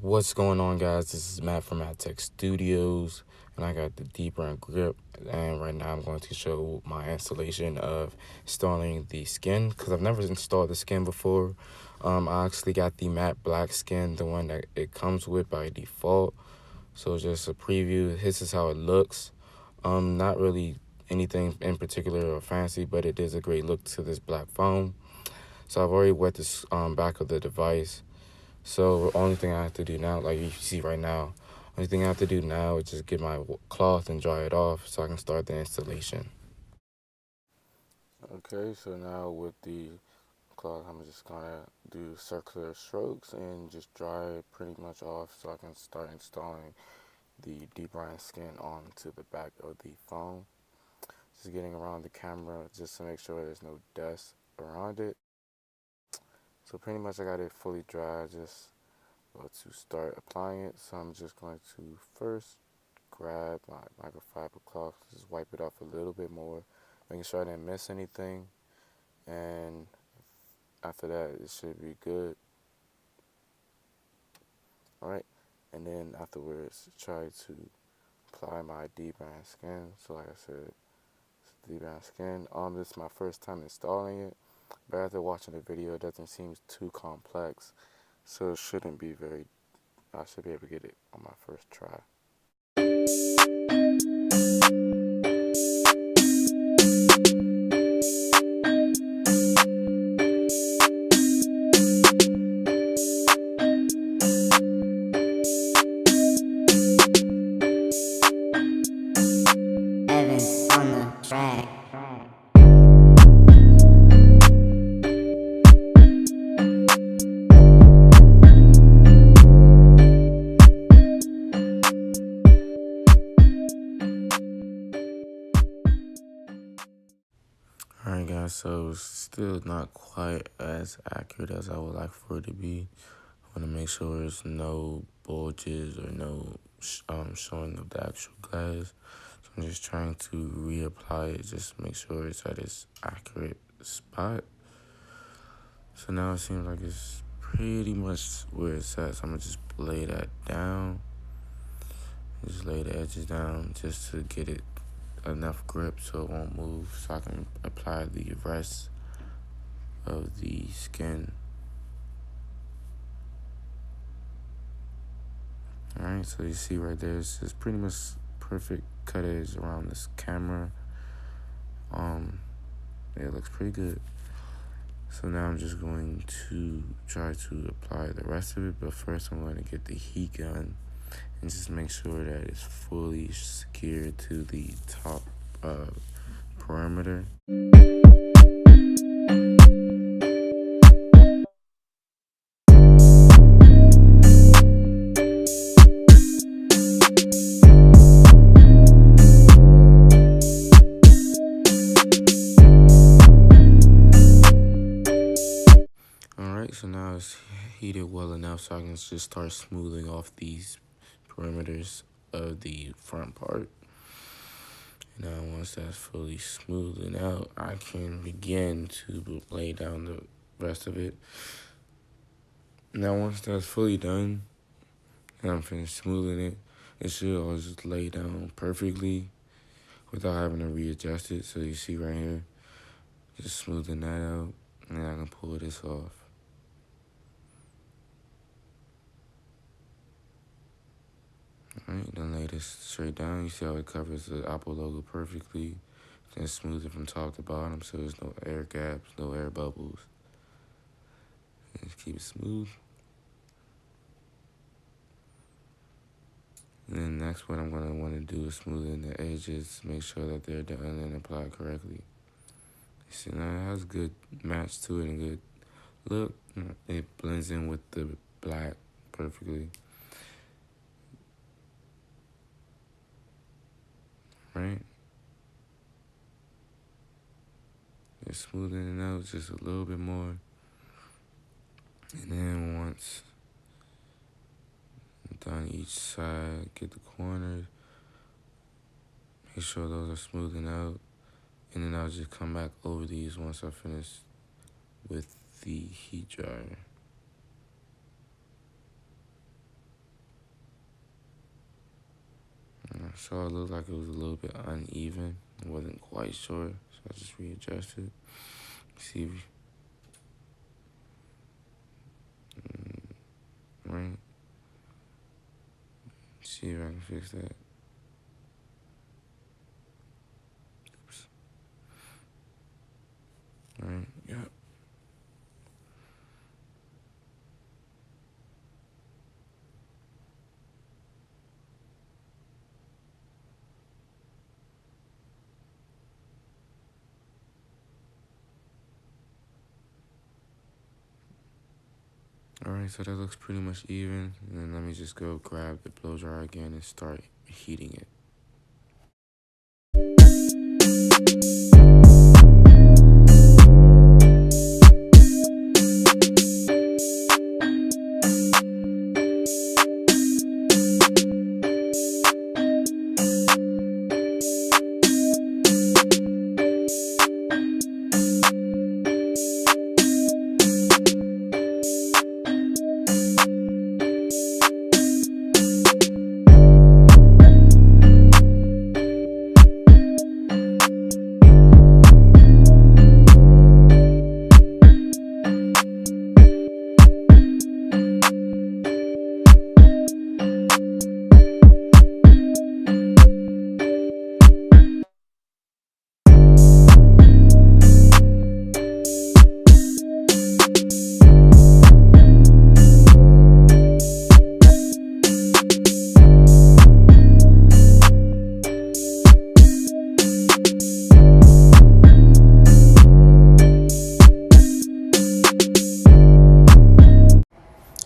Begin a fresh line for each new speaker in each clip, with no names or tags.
What's going on, guys? This is Matt from Matt Tech Studios, and I got the DBrand grip. And right now, I'm going to show my installation of installing the skin because I've never installed the skin before. I actually got the matte black skin, the one that it comes with by default. So just a preview. This is how it looks. Not really anything in particular or fancy, but it is a great look to this black foam. So I've already wet this back of the device. So the only thing I have to do now, like you see right now, only thing I have to do now is just get my cloth and dry it off so I can start the installation. Okay, so now with the cloth, I'm just gonna do circular strokes and just dry it pretty much off so I can start installing the DBrand skin onto the back of the phone. Just getting around the camera just to make sure there's no dust around it. So pretty much I got it fully dry, just to start applying it. So I'm just going to first grab my microfiber cloth, just wipe it off a little bit more, making sure I didn't miss anything. And after that, it should be good. Alright, and then afterwards, try to apply my DBrand skin. So like I said, it's DBrand skin. This is my first time installing it, but after watching the video, it doesn't seem too complex. So it shouldn't be I should be able to get it on my first try.
On the track.
Alright guys, so it's still not quite as accurate as I would like for it to be. I want to make sure there's no bulges or no showing of the actual glass. So I'm just trying to reapply it, just to make sure it's at its accurate spot. So now it seems like it's pretty much where it's at. So I'm going to just lay that down. Just lay the edges down just to get it enough grip so it won't move, so I can apply the rest of the skin. Alright, so you see right there, it's pretty much perfect cut edge around this camera. It looks pretty good. So now I'm just going to try to apply the rest of it, but first I'm going to get the heat gun and just make sure that it's fully secured to the top perimeter. Alright, so now it's heated well enough so I can just start smoothing off these perimeters of the front part. Now once that's fully smoothed out, I can begin to lay down the rest of it. Now once that's fully done and I'm finished smoothing it, it should all just lay down perfectly without having to readjust it. So you see right here, just smoothing that out, and then I can pull this off. Alright, then lay this straight down. You see how it covers the Apple logo perfectly. Then smooth it from top to bottom so there's no air gaps, no air bubbles. And just keep it smooth. And then next, what I'm going to want to do is smoothen the edges, make sure that they're done and applied correctly. You see, now it has good match to it and good look. It blends in with the black perfectly. Right? Just smoothing it out just a little bit more. And then once I'm done each side, get the corners, make sure those are smoothing out. And then I'll just come back over these once I finish with the heat dryer. saw it looked like it was a little bit uneven. I wasn't quite sure, so I just readjusted. See if, right. See if I can fix that. Oops. Alright, yep. Alright, so that looks pretty much even. And then let me just go grab the blow dryer again and start heating it.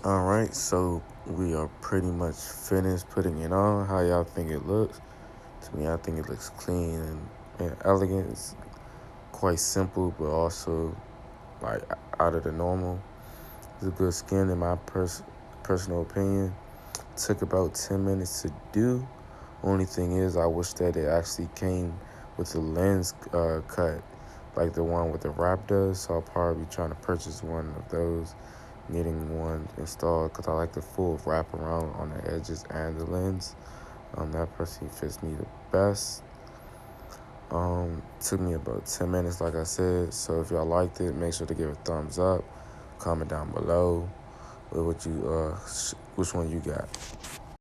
Alright, so we are pretty much finished putting it on. How y'all think it looks? To me, I think it looks clean and elegant. It's quite simple, but also like out of the normal. It's a good skin in my personal opinion. Took about 10 minutes to do. Only thing is, I wish that it actually came with the lens cut, like the one with the wrap does. So I'll probably be trying to purchase one of those, getting one installed, because I like the full wrap around on the edges and the lens. That personally fits me the best. Took me about 10 minutes, like I said. So if y'all liked it, make sure to give it a thumbs up. Comment down below with what you which one you got.